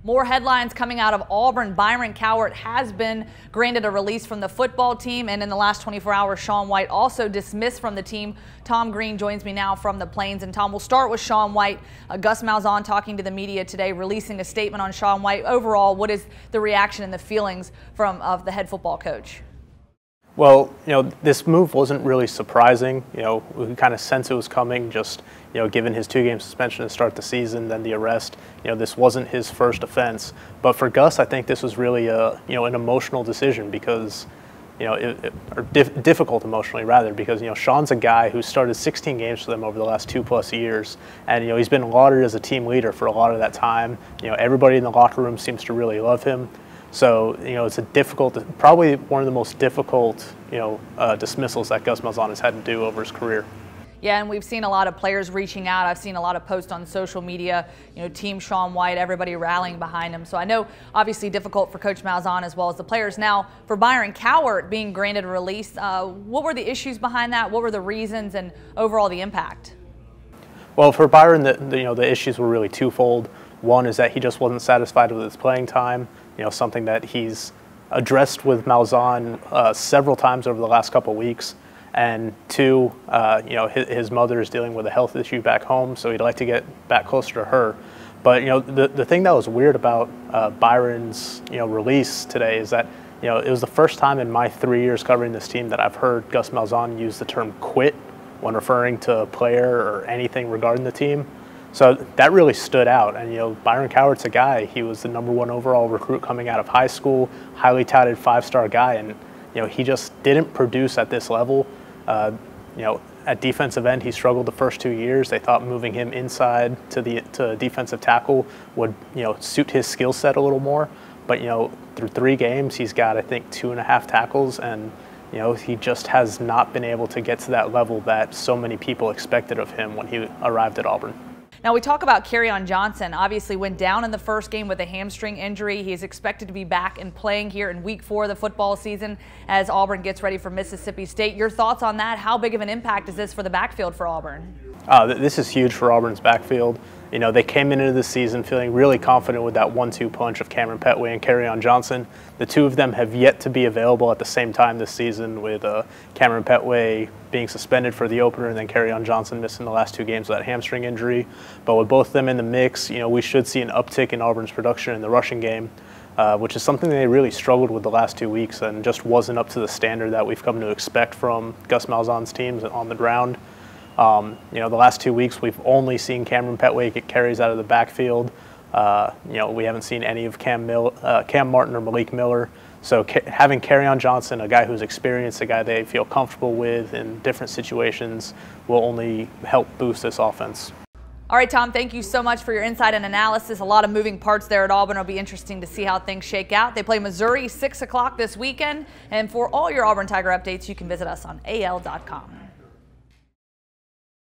More headlines coming out of Auburn. Byron Cowart has been granted a release from the football team, and in the last 24 hours, Sean White also dismissed from the team. Tom Green joins me now from the Plains, and Tom, we'll start with Sean White. Gus Malzahn talking to the media today, releasing a statement on Sean White. Overall, what is the reaction and the feelings of the head football coach? Well, this move wasn't really surprising. We kind of sensed it was coming, just, given his 2-game suspension to start the season, then the arrest. This wasn't his first offense. But for Gus, I think this was really an emotional decision because, difficult emotionally rather, because, Sean's a guy who started 16 games for them over the last 2+ years. And, he's been lauded as a team leader for a lot of that time. Everybody in the locker room seems to really love him. So, it's probably one of the most difficult, dismissals that Gus Malzahn has had to do over his career. Yeah, and we've seen a lot of players reaching out. I've seen a lot of posts on social media, Team Sean White, everybody rallying behind him. So I know obviously difficult for Coach Malzahn as well as the players. Now, for Byron Cowart being granted a release, what were the issues behind that? What were the reasons and overall the impact? Well, for Byron, the issues were really twofold. One is that he just wasn't satisfied with his playing time, something that he's addressed with Malzahn several times over the last couple of weeks. And two, his mother is dealing with a health issue back home, so he'd like to get back closer to her. But, the thing that was weird about Byron's, release today is that, it was the first time in my 3 years covering this team that I've heard Gus Malzahn use the term quit when referring to a player or anything regarding the team. So that really stood out. And, Byron Cowart's a guy. He was the #1 overall recruit coming out of high school, highly touted 5-star guy. And, he just didn't produce at this level. At defensive end, he struggled the first 2 years. They thought moving him inside to defensive tackle would, suit his skill set a little more. But, through 3 games, he's got, I think, 2.5 tackles. And, he just has not been able to get to that level that so many people expected of him when he arrived at Auburn. Now we talk about Kerryon Johnson. Obviously went down in the first game with a hamstring injury. He is expected to be back and playing here in week 4 of the football season as Auburn gets ready for Mississippi State. Your thoughts on that? How big of an impact is this for the backfield for Auburn? This is huge for Auburn's backfield. They came into the season feeling really confident with that 1-2 punch of Cameron Petway and Kerryon Johnson. The two of them have yet to be available at the same time this season, with Cameron Petway being suspended for the opener and then Kerryon Johnson missing the last 2 games with that hamstring injury. But with both of them in the mix, we should see an uptick in Auburn's production in the rushing game, which is something they really struggled with the last 2 weeks and just wasn't up to the standard that we've come to expect from Gus Malzahn's teams on the ground. The last 2 weeks we've only seen Cameron Petway get carries out of the backfield. We haven't seen any of Cam Martin or Malik Miller. So having Kerryon Johnson, a guy who's experienced, a guy they feel comfortable with in different situations, will only help boost this offense. All right, Tom, thank you so much for your insight and analysis. A lot of moving parts there at Auburn. It'll be interesting to see how things shake out. They play Missouri 6 o'clock this weekend. And for all your Auburn Tiger updates, you can visit us on AL.com.